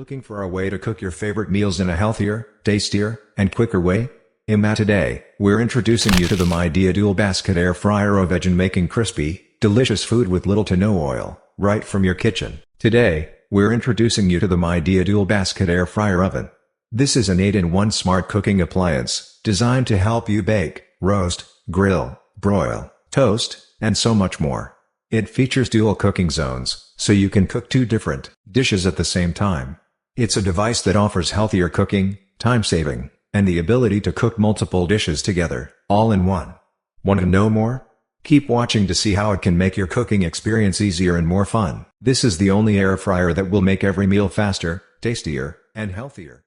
Looking for a way to cook your favorite meals in a healthier, tastier, and quicker way? Today, we're introducing you to the Midea Dual Basket Air Fryer Oven, making crispy, delicious food with little to no oil, right from your kitchen. Today, we're introducing you to the Midea Dual Basket Air Fryer Oven. This is an 8-in-1 smart cooking appliance, designed to help you bake, roast, grill, broil, toast, and so much more. It features dual cooking zones, so you can cook two different dishes at the same time. It's a device that offers healthier cooking, time-saving, and the ability to cook multiple dishes together, all in one. Want to know more? Keep watching to see how it can make your cooking experience easier and more fun. This is the only air fryer that will make every meal faster, tastier, and healthier.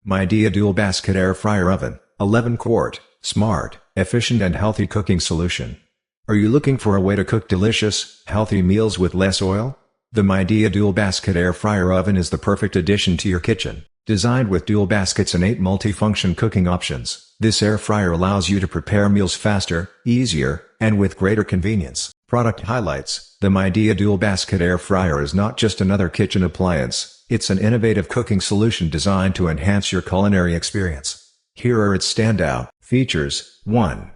Midea Dual Basket Air Fryer Oven, 11-quart, smart, efficient and healthy cooking solution. Are you looking for a way to cook delicious, healthy meals with less oil? The Midea Dual Basket Air Fryer Oven is the perfect addition to your kitchen. Designed with dual baskets and 8 multi-function cooking options, this air fryer allows you to prepare meals faster, easier, and with greater convenience. Product highlights: the Midea Dual Basket Air Fryer is not just another kitchen appliance, it's an innovative cooking solution designed to enhance your culinary experience. Here are its standout features. 1.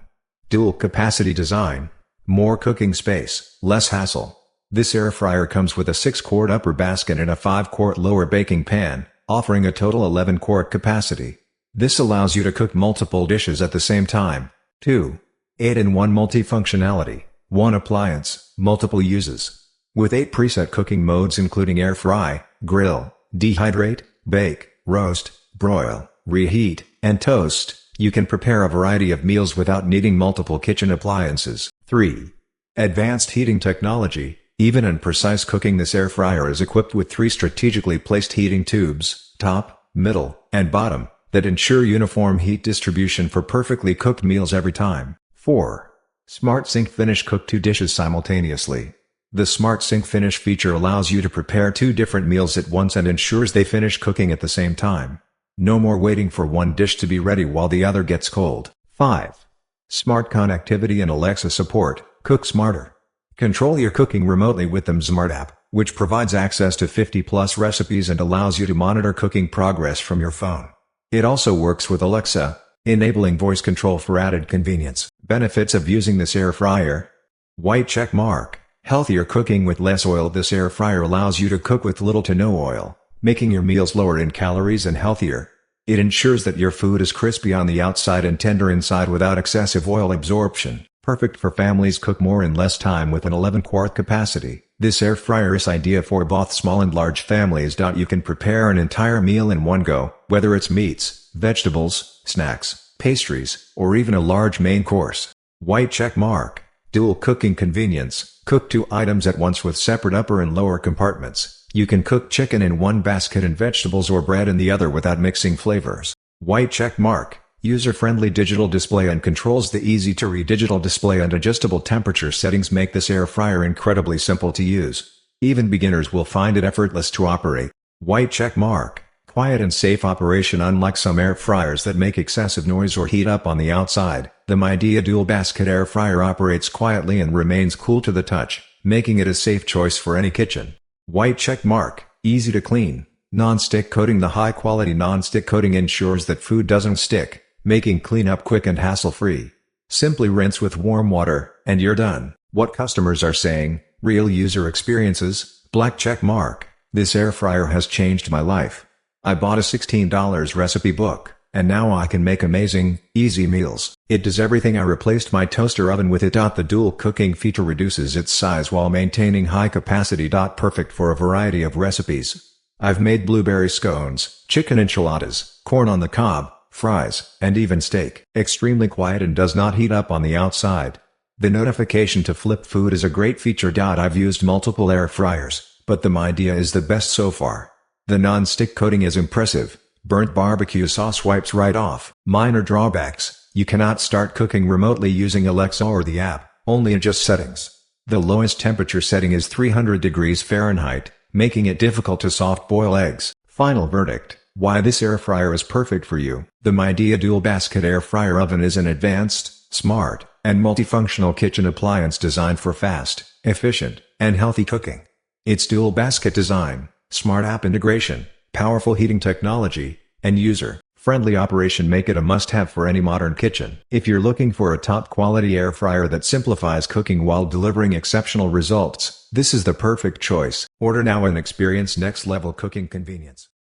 Dual capacity design. More cooking space, less hassle. This air fryer comes with a 6-quart upper basket and a 5-quart lower baking pan, offering a total 11-quart capacity. This allows you to cook multiple dishes at the same time. 2. 8-in-1 multifunctionality. One appliance, multiple uses. With 8 preset cooking modes including air fry, grill, dehydrate, bake, roast, broil, reheat, and toast, you can prepare a variety of meals without needing multiple kitchen appliances. 3. Advanced heating technology. Even in precise cooking, this air fryer is equipped with 3 strategically placed heating tubes, top, middle, and bottom, that ensure uniform heat distribution for perfectly cooked meals every time. 4. Smart Sync Finish. Cook 2 dishes simultaneously. The Smart Sync Finish feature allows you to prepare 2 different meals at once and ensures they finish cooking at the same time. No more waiting for one dish to be ready while the other gets cold. 5. Smart Connectivity and Alexa support. Cook smarter. Control your cooking remotely with the Smart app, which provides access to 50+ recipes and allows you to monitor cooking progress from your phone. It also works with Alexa, enabling voice control for added convenience. Benefits of using this air fryer. White check mark. Healthier cooking with less oil. This air fryer allows you to cook with little to no oil, making your meals lower in calories and healthier. It ensures that your food is crispy on the outside and tender inside without excessive oil absorption. Perfect for families. Cook more in less time with an 11-quart capacity. This air fryer is ideal for both small and large families. You can prepare an entire meal in one go, whether it's meats, vegetables, snacks, pastries, or even a large main course. White check mark. Dual cooking convenience. Cook 2 items at once with separate upper and lower compartments. You can cook chicken in one basket and vegetables or bread in the other without mixing flavors. White check mark. User-friendly digital display and controls. The easy-to-read digital display and adjustable temperature settings make this air fryer incredibly simple to use. Even beginners will find it effortless to operate. White check mark. Quiet and safe operation. Unlike some air fryers that make excessive noise or heat up on the outside, the Midea Dual Basket Air Fryer operates quietly and remains cool to the touch, making it a safe choice for any kitchen. White check mark. Easy to clean. Non-stick coating. The high-quality non-stick coating ensures that food doesn't stick, making cleanup quick and hassle-free. Simply rinse with warm water, and you're done. What customers are saying: real user experiences. Black check mark. This air fryer has changed my life. I bought a $16 recipe book, and now I can make amazing, easy meals. It does everything. I replaced my toaster oven with it. The dual cooking feature reduces its size while maintaining high capacity. Perfect for a variety of recipes. I've made blueberry scones, chicken enchiladas, corn on the cob, fries, and even steak. Extremely quiet and does not heat up on the outside. The notification to flip food is a great feature. I've used multiple air fryers, but the Midea is the best so far. The non-stick coating is impressive. Burnt barbecue sauce wipes right off. Minor drawbacks: you cannot start cooking remotely using Alexa or the app, only adjust settings. The lowest temperature setting is 300 degrees Fahrenheit, making it difficult to soft boil eggs. Final verdict: why this air fryer is perfect for you. The Midea Dual Basket Air Fryer Oven is an advanced, smart, and multifunctional kitchen appliance designed for fast, efficient, and healthy cooking. Its dual basket design, smart app integration, Powerful heating technology and user-friendly operation make it a must-have for any modern kitchen. If you're looking for a top-quality air fryer that simplifies cooking while delivering exceptional results, this is the perfect choice. Order now and experience next-level cooking convenience.